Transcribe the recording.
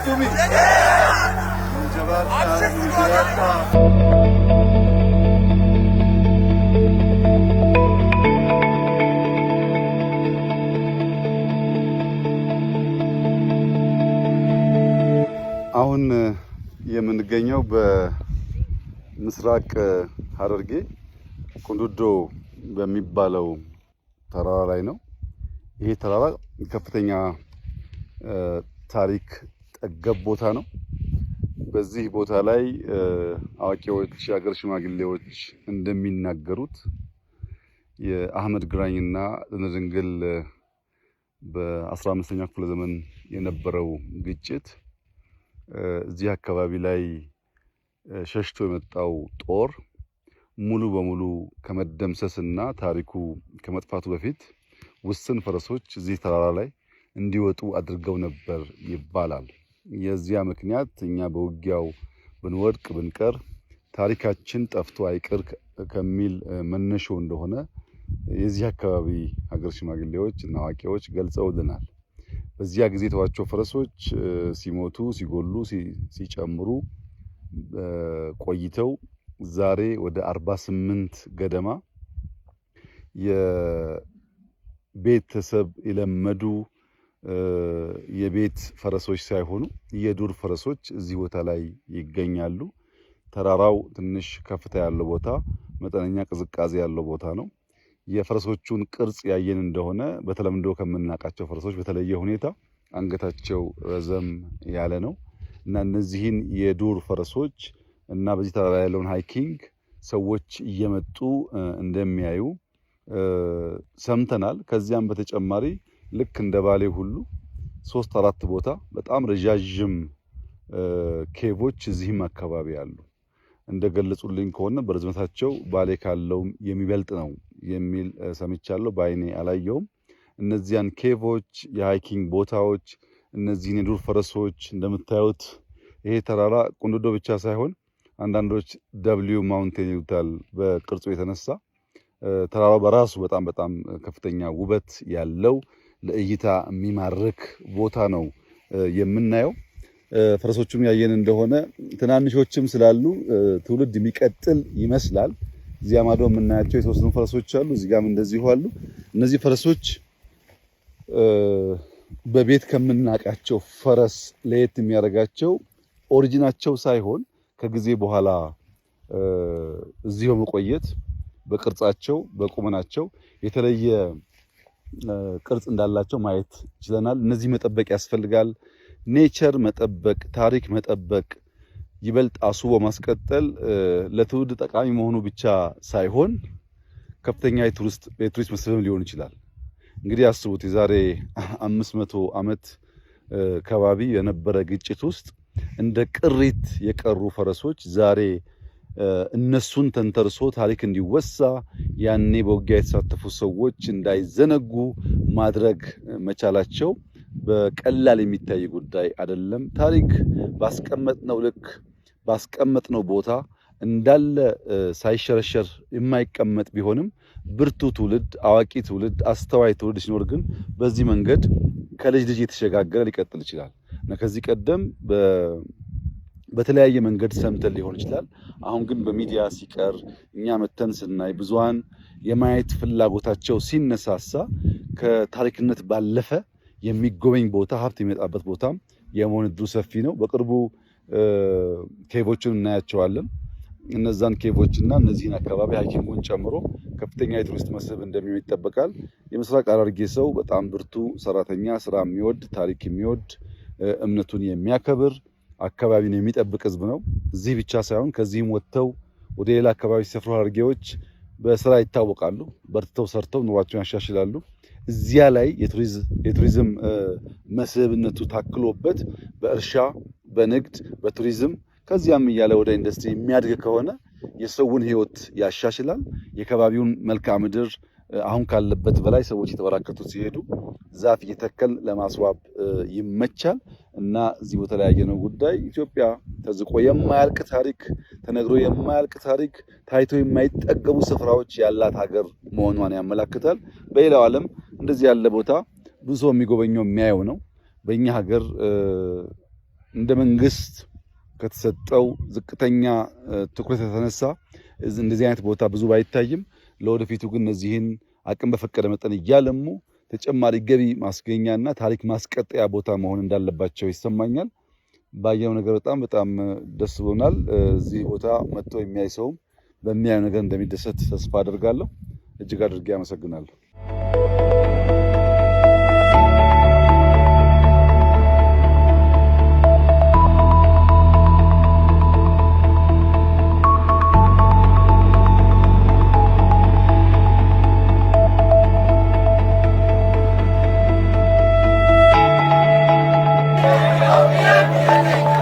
Tumi. አሁን የምንገኘው በምስራቅ ሐረርጌ ቁንዱዶ በሚባለው ተራራ ላይ ነው። ይሄ ተራራ ከፍተኛ ታሪክ ጠገብ ቦታ ነው። በዚህ ቦታ ላይ አዋቂዎች፣ የሀገር ሽማግሌዎች እንደሚናገሩት የአህመድ ግራኝና ድንግል በ15ኛው ክፍለ ዘመን የነበረው ግጭት እዚህ አካባቢ ላይ ሸሽቶ የመጣው ጦር ሙሉ በሙሉ ከመደምሰስና ታሪኩ ከመጥፋቱ በፊት ውስን ፈረሶች እዚህ ተራራ ላይ እንዲወጡ አድርገው ነበር ይባላል። የዚያ ምክንያት እኛ በውጊያው ብንወድቅ ብንቀር ታሪካችን ጠፍቶ አይቀር ከሚል መነሾ እንደሆነ የዚህ አካባቢ ሀገር ሽማግሌዎች እና አዋቂዎች ገልጸውልናል። በዚያ ጊዜ የተዋቸው ፈረሶች ሲሞቱ፣ ሲጎሉ፣ ሲጨምሩ ቆይተው ዛሬ ወደ 48 ገደማ የቤተሰብ የለመዱ የቤት ፈረሶች ሳይሆኑ የዱር ፈረሶች እዚህ ቦታ ላይ ይገኛሉ። ተራራው ትንሽ ከፍታ ያለው ቦታ፣ መጠነኛ ቅዝቃዜ ያለው ቦታ ነው። የፈረሶቹን ቅርጽ ያየን እንደሆነ በተለምዶ ከምናውቃቸው ፈረሶች በተለየ ሁኔታ አንገታቸው ረዘም ያለ ነው እና እነዚህን የዱር ፈረሶች እና በዚህ ተራራ ያለውን ሃይኪንግ ሰዎች እየመጡ እንደሚያዩ ሰምተናል። ከዚያም በተጨማሪ ልክ እንደ ባሌ ሁሉ 3-4 ቦታ በጣም ረዣዥም ኬቮች እዚህም አካባቢ አሉ። እንደገለጹልኝ ከሆነ በርዝመታቸው ባሌ ካለው የሚበልጥ ነው የሚል ሰምቻለሁ። በአይኔ አላየውም። እነዚያን ኬቮች፣ የሃይኪንግ ቦታዎች፣ እነዚህን የዱር ፈረሶች እንደምታዩት ይሄ ተራራ ቁንዱዶ ብቻ ሳይሆን አንዳንዶች ደብሊው ማውንቴን ይሉታል በቅርጹ የተነሳ ተራራው በራሱ በጣም ከፍተኛ ውበት ያለው ለእይታ የሚማርክ ቦታ ነው የምናየው። ፈረሶቹም ያየን እንደሆነ ትናንሾችም ስላሉ ትውልድ የሚቀጥል ይመስላል። እዚያ ማዶ የምናያቸው የተወሰኑ ፈረሶች አሉ፣ እዚህ ጋርም እንደዚሁ አሉ። እነዚህ ፈረሶች በቤት ከምናውቃቸው ፈረስ ለየት የሚያደርጋቸው ኦሪጂናቸው ሳይሆን ከጊዜ በኋላ እዚህ በመቆየት በቅርጻቸው በቁመናቸው የተለየ ቅርጽ እንዳላቸው ማየት ችለናል። እነዚህ መጠበቅ ያስፈልጋል። ኔቸር መጠበቅ፣ ታሪክ መጠበቅ ይበልጥ አስቦ ማስቀጠል ለትውልድ ጠቃሚ መሆኑ ብቻ ሳይሆን ከፍተኛ የቱሪስት መስህብም ሊሆን ይችላል። እንግዲህ አስቡት የዛሬ 500 ዓመት ከባቢ የነበረ ግጭት ውስጥ እንደ ቅሪት የቀሩ ፈረሶች ዛሬ እነሱን ተንተርሶ ታሪክ እንዲወሳ ያኔ በውጊያ የተሳተፉ ሰዎች እንዳይዘነጉ ማድረግ መቻላቸው በቀላል የሚታይ ጉዳይ አይደለም። ታሪክ ባስቀመጥነው ልክ ባስቀመጥነው ቦታ እንዳለ ሳይሸረሸር የማይቀመጥ ቢሆንም ብርቱ ትውልድ፣ አዋቂ ትውልድ፣ አስተዋይ ትውልድ ሲኖር ግን በዚህ መንገድ ከልጅ ልጅ የተሸጋገረ ሊቀጥል ይችላል እና ከዚህ ቀደም በተለያየ መንገድ ሰምተን ሊሆን ይችላል። አሁን ግን በሚዲያ ሲቀር እኛ መተን ስናይ ብዙሃን የማየት ፍላጎታቸው ሲነሳሳ ከታሪክነት ባለፈ የሚጎበኝ ቦታ ሀብት የሚመጣበት ቦታም የመሆን እድሉ ሰፊ ነው። በቅርቡ ኬቮችን እናያቸዋለን። እነዛን ኬቮችና እነዚህን አካባቢ ሃይኪንጉን ጨምሮ ከፍተኛ የቱሪስት መስህብ እንደሚሆን ይጠበቃል። የምስራቅ ሐረርጌ ሰው በጣም ብርቱ ሰራተኛ፣ ስራ የሚወድ፣ ታሪክ የሚወድ፣ እምነቱን የሚያከብር፣ አካባቢን የሚጠብቅ ህዝብ ነው። እዚህ ብቻ ሳይሆን ከዚህም ወጥተው ወደ ሌላ አካባቢ ሲሰፍሩ ሐረርጌዎች በስራ ይታወቃሉ። በርትተው ሰርተው ኑሯቸውን ያሻሽላሉ። እዚያ ላይ የቱሪዝም መስህብነቱ ታክሎበት በእርሻ፣ በንግድ፣ በቱሪዝም ከዚያም እያለ ወደ ኢንዱስትሪ የሚያድግ ከሆነ የሰውን ህይወት ያሻሽላል። የከባቢውን መልክዓ ምድር አሁን ካለበት በላይ ሰዎች የተበራከቱ ሲሄዱ ዛፍ እየተከል ለማስዋብ ይመቻል እና እዚህ ቦታ ላይ ያየነው ጉዳይ ኢትዮጵያ ተዝቆ የማያልቅ ታሪክ፣ ተነግሮ የማያልቅ ታሪክ፣ ታይቶ የማይጠገቡ ስፍራዎች ያላት ሀገር መሆኗን ያመለክታል። በሌላው ዓለም እንደዚህ ያለ ቦታ ብዙ ሰው የሚጎበኘው የሚያየው ነው። በእኛ ሀገር እንደ መንግስት ከተሰጠው ዝቅተኛ ትኩረት የተነሳ እንደዚህ አይነት ቦታ ብዙ ባይታይም ለወደፊቱ ግን እነዚህን አቅም በፈቀደ መጠን እያለሙ ተጨማሪ ገቢ ማስገኛና ታሪክ ማስቀጠያ ቦታ መሆን እንዳለባቸው ይሰማኛል። ባየው ነገር በጣም ደስ ብሎናል። እዚህ ቦታ መጥቶ የሚያይ ሰውም በሚያየው ነገር እንደሚደሰት ተስፋ አደርጋለሁ። እጅግ አድርጌ አመሰግናለሁ። Yeah.